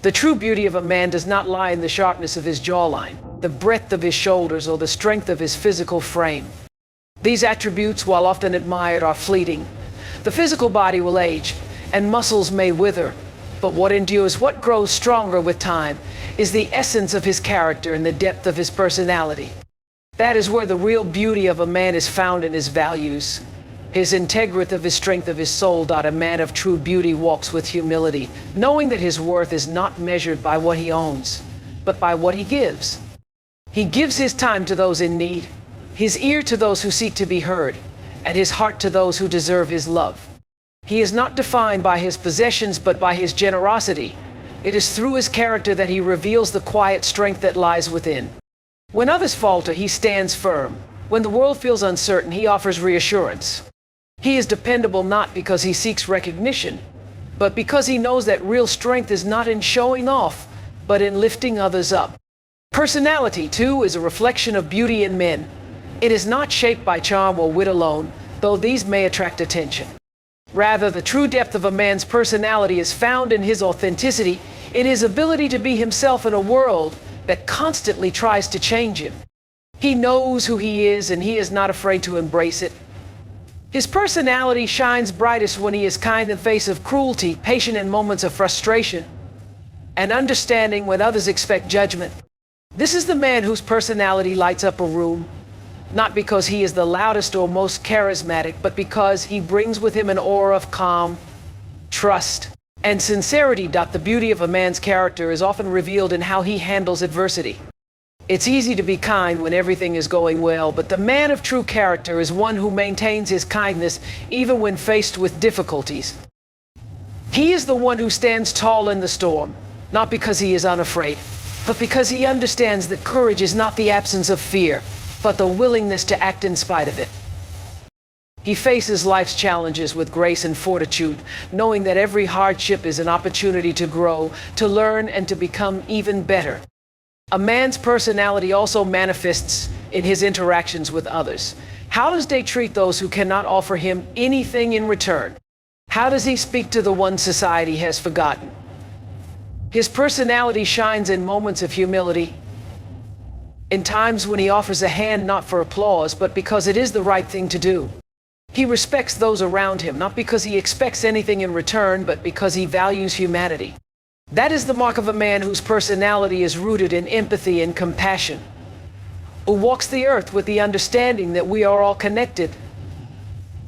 The true beauty of a man does not lie in the sharpness of his jawline, the breadth of his shoulders, or the strength of his physical frame. These attributes, while often admired, are fleeting. The physical body will age, and muscles may wither, but what endures, what grows stronger with time, is the essence of his character and the depth of his personality. That is where the real beauty of a man is found, in his values, his integrity, of his strength of his soul. A man of true beauty walks with humility, knowing that his worth is not measured by what he owns, but by what he gives. He gives his time to those in need, his ear to those who seek to be heard, and his heart to those who deserve his love. He is not defined by his possessions, but by his generosity. It is through his character that he reveals the quiet strength that lies within. When others falter, he stands firm. When the world feels uncertain, he offers reassurance. He is dependable not because he seeks recognition, but because he knows that real strength is not in showing off, but in lifting others up. Personality, too, is a reflection of beauty in men. It is not shaped by charm or wit alone, though these may attract attention. Rather, the true depth of a man's personality is found in his authenticity, in his ability to be himself in a world that constantly tries to change him. He knows who he is, and he is not afraid to embrace it. His personality shines brightest when he is kind in the face of cruelty, patient in moments of frustration, and understanding when others expect judgment. This is the man whose personality lights up a room, not because he is the loudest or most charismatic, but because he brings with him an aura of calm, trust, and sincerity. The beauty of a man's character is often revealed in how he handles adversity. It's easy to be kind when everything is going well, but the man of true character is one who maintains his kindness even when faced with difficulties. He is the one who stands tall in the storm, not because he is unafraid, but because he understands that courage is not the absence of fear, but the willingness to act in spite of it. He faces life's challenges with grace and fortitude, knowing that every hardship is an opportunity to grow, to learn, and to become even better. A man's personality also manifests in his interactions with others. How does he treat those who cannot offer him anything in return? How does he speak to the ones society has forgotten? His personality shines in moments of humility, in times when he offers a hand not for applause, but because it is the right thing to do. He respects those around him, not because he expects anything in return, but because he values humanity. That is the mark of a man whose personality is rooted in empathy and compassion, who walks the earth with the understanding that we are all connected,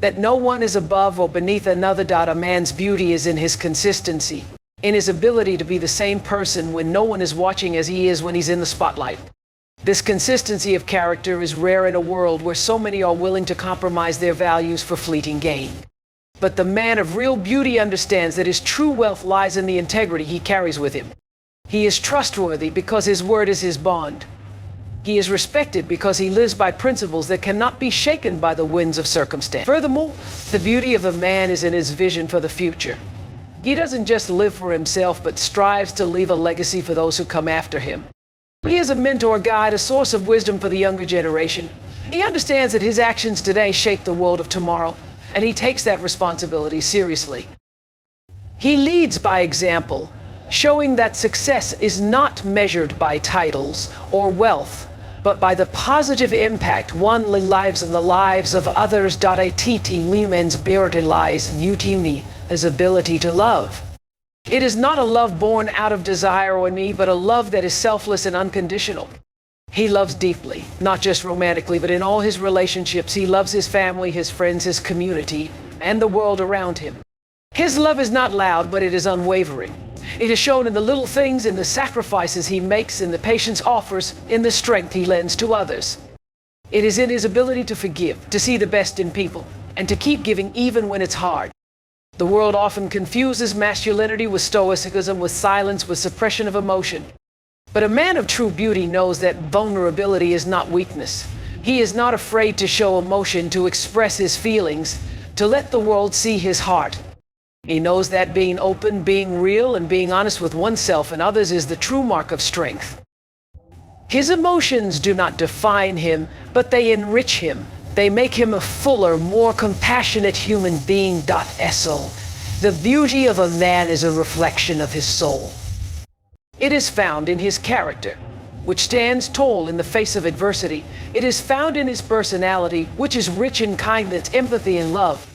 that no one is above or beneath another. A man's beauty is in his consistency, in his ability to be the same person when no one is watching as he is when he's in the spotlight. This consistency of character is rare in a world where so many are willing to compromise their values for fleeting gain. But the man of real beauty understands that his true wealth lies in the integrity he carries with him. He is trustworthy because his word is his bond. He is respected because he lives by principles that cannot be shaken by the winds of circumstance. Furthermore, the beauty of a man is in his vision for the future. He doesn't just live for himself, but strives to leave a legacy for those who come after him. He is a mentor, guide, a source of wisdom for the younger generation. He understands that his actions today shape the world of tomorrow, and he takes that responsibility seriously. He leads by example, showing that success is not measured by titles or wealth, but by the positive impact one lives in the lives of others. Att women's beauty lies in utini, his ability to love. It is not a love born out of desire or need, but a love that is selfless and unconditional. He loves deeply, not just romantically, but in all his relationships. He loves his family, his friends, his community, and the world around him. His love is not loud, but it is unwavering. It is shown in the little things, in the sacrifices he makes, in the patience offers, in the strength he lends to others. It is in his ability to forgive, to see the best in people, and to keep giving even when it's hard. The world often confuses masculinity with stoicism, with silence, with suppression of emotion. But a man of true beauty knows that vulnerability is not weakness. He is not afraid to show emotion, to express his feelings, to let the world see his heart. He knows that being open, being real, and being honest with oneself and others is the true mark of strength. His emotions do not define him, but they enrich him. They make him a fuller, more compassionate human being. The beauty of a man is a reflection of his soul. It is found in his character, which stands tall in the face of adversity. It is found in his personality, which is rich in kindness, empathy, and love.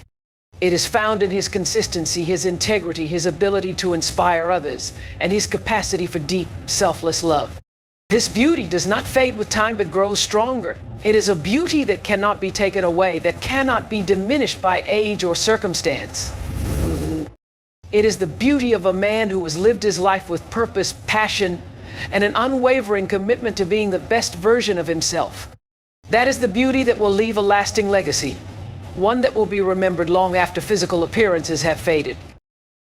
It is found in his consistency, his integrity, his ability to inspire others, and his capacity for deep, selfless love. This beauty does not fade with time, but grows stronger. It is a beauty that cannot be taken away, that cannot be diminished by age or circumstance. It is the beauty of a man who has lived his life with purpose, passion, and an unwavering commitment to being the best version of himself. That is the beauty that will leave a lasting legacy, one that will be remembered long after physical appearances have faded.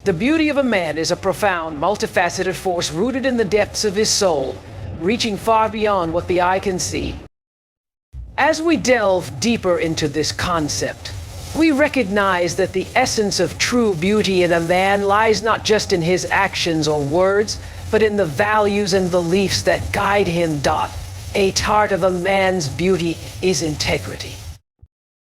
The beauty of a man is a profound, multifaceted force rooted in the depths of his soul, reaching far beyond what the eye can see. As we delve deeper into this concept, we recognize that the essence of true beauty in a man lies not just in his actions or words, but in the values and beliefs that guide him. A heart of a man's beauty is integrity.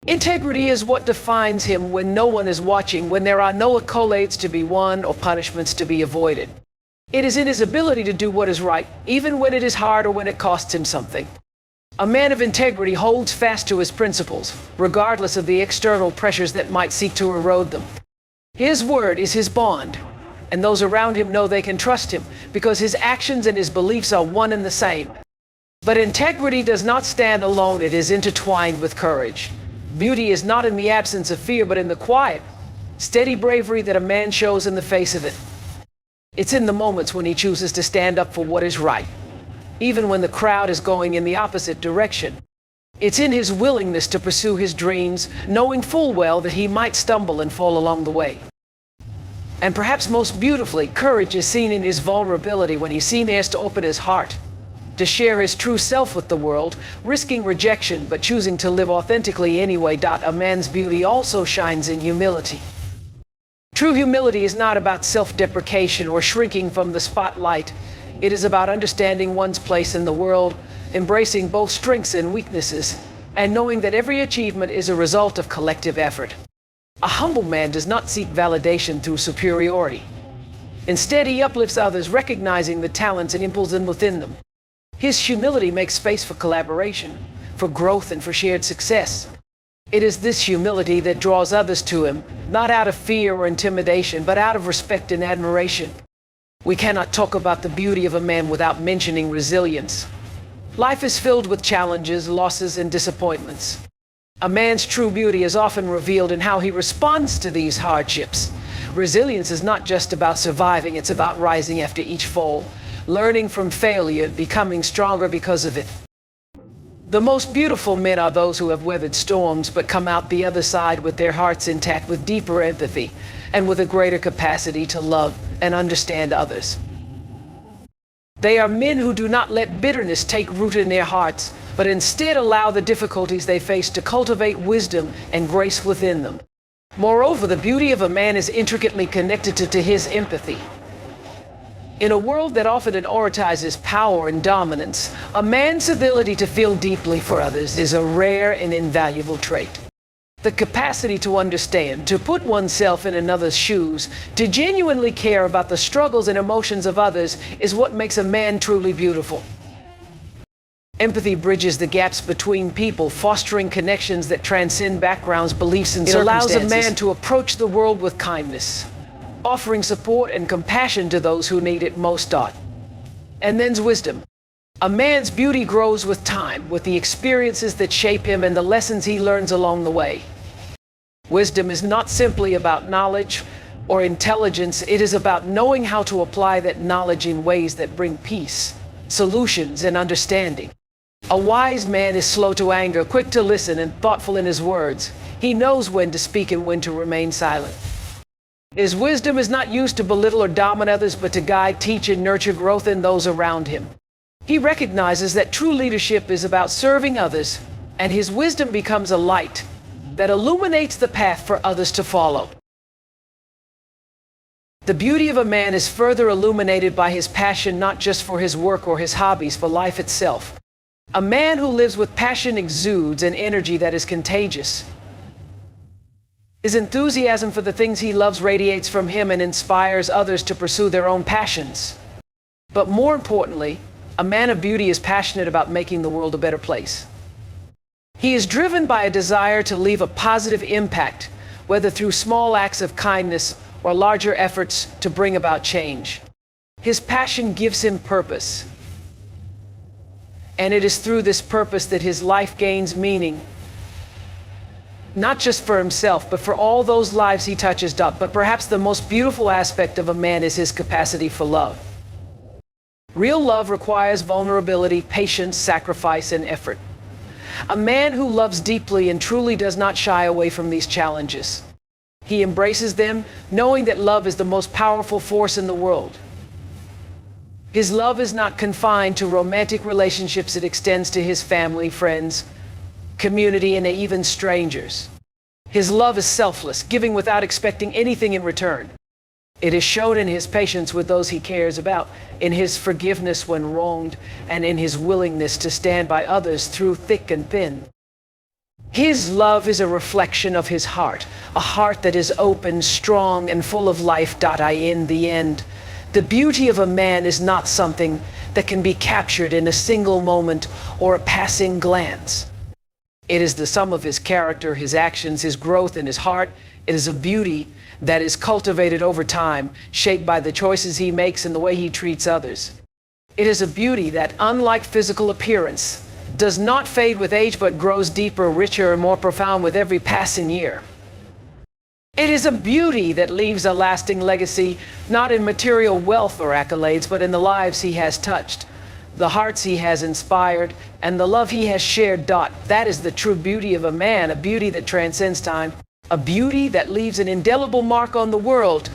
Integrity is what defines him when no one is watching, when there are no accolades to be won or punishments to be avoided. It is in his ability to do what is right, even when it is hard or when it costs him something. A man of integrity holds fast to his principles, regardless of the external pressures that might seek to erode them. His word is his bond, and those around him know they can trust him because his actions and his beliefs are one and the same. But integrity does not stand alone, it is intertwined with courage. Beauty is not in the absence of fear, but in the quiet, steady bravery that a man shows in the face of it. It's in the moments when he chooses to stand up for what is right, even when the crowd is going in the opposite direction. It's in his willingness to pursue his dreams, knowing full well that he might stumble and fall along the way. And perhaps most beautifully, courage is seen in his vulnerability when he dares to open his heart, to share his true self with the world, risking rejection but choosing to live authentically anyway. A man's beauty also shines in humility. True humility is not about self-deprecation or shrinking from the spotlight. It is about understanding one's place in the world, embracing both strengths and weaknesses, and knowing that every achievement is a result of collective effort. A humble man does not seek validation through superiority. Instead, he uplifts others, recognizing the talents and impulses within them. His humility makes space for collaboration, for growth, and for shared success. It is this humility that draws others to him, not out of fear or intimidation, but out of respect and admiration. We cannot talk about the beauty of a man without mentioning resilience. Life is filled with challenges, losses, and disappointments. A man's true beauty is often revealed in how he responds to these hardships. Resilience is not just about surviving, it's about rising after each fall, learning from failure, becoming stronger because of it. The most beautiful men are those who have weathered storms but come out the other side with their hearts intact, with deeper empathy, and with a greater capacity to love and understand others. They are men who do not let bitterness take root in their hearts, but instead allow the difficulties they face to cultivate wisdom and grace within them. Moreover, the beauty of a man is intricately connected to his empathy. In a world that often prioritizes power and dominance, a man's ability to feel deeply for others is a rare and invaluable trait. The capacity to understand, to put oneself in another's shoes, to genuinely care about the struggles and emotions of others is what makes a man truly beautiful. Empathy bridges the gaps between people, fostering connections that transcend backgrounds, beliefs, and circumstances. It allows a man to approach the world with kindness, offering support and compassion to those who need it most. And then's wisdom. A man's beauty grows with time, with the experiences that shape him and the lessons he learns along the way. Wisdom is not simply about knowledge or intelligence. It is about knowing how to apply that knowledge in ways that bring peace, solutions, and understanding. A wise man is slow to anger, quick to listen, and thoughtful in his words. He knows when to speak and when to remain silent. His wisdom is not used to belittle or dominate others, but to guide, teach, and nurture growth in those around him. He recognizes that true leadership is about serving others, and his wisdom becomes a light that illuminates the path for others to follow. The beauty of a man is further illuminated by his passion, not just for his work or his hobbies, for life itself. A man who lives with passion exudes an energy that is contagious. His enthusiasm for the things he loves radiates from him and inspires others to pursue their own passions. But more importantly, a man of beauty is passionate about making the world a better place. He is driven by a desire to leave a positive impact, whether through small acts of kindness or larger efforts to bring about change. His passion gives him purpose. And it is through this purpose that his life gains meaning, not just for himself, but for all those lives he touches. But perhaps the most beautiful aspect of a man is his capacity for love. Real love requires vulnerability, patience, sacrifice, and effort. A man who loves deeply and truly does not shy away from these challenges. He embraces them, knowing that love is the most powerful force in the world. His love is not confined to romantic relationships. It extends to his family, friends, community, and even strangers. His love is selfless, giving without expecting anything in return. It is shown in his patience with those he cares about, in his forgiveness when wronged, and in his willingness to stand by others through thick and thin. His love is a reflection of his heart, a heart that is open, strong, and full of life. In the end, the beauty of a man is not something that can be captured in a single moment or a passing glance. It is the sum of his character, his actions, his growth, and his heart. It is a beauty that is cultivated over time, shaped by the choices he makes and the way he treats others. It is a beauty that, unlike physical appearance, does not fade with age, but grows deeper, richer, and more profound with every passing year. It is a beauty that leaves a lasting legacy, not in material wealth or accolades, but in the lives he has touched, the hearts he has inspired, and the love he has shared. That is the true beauty of a man, a beauty that transcends time, a beauty that leaves an indelible mark on the world.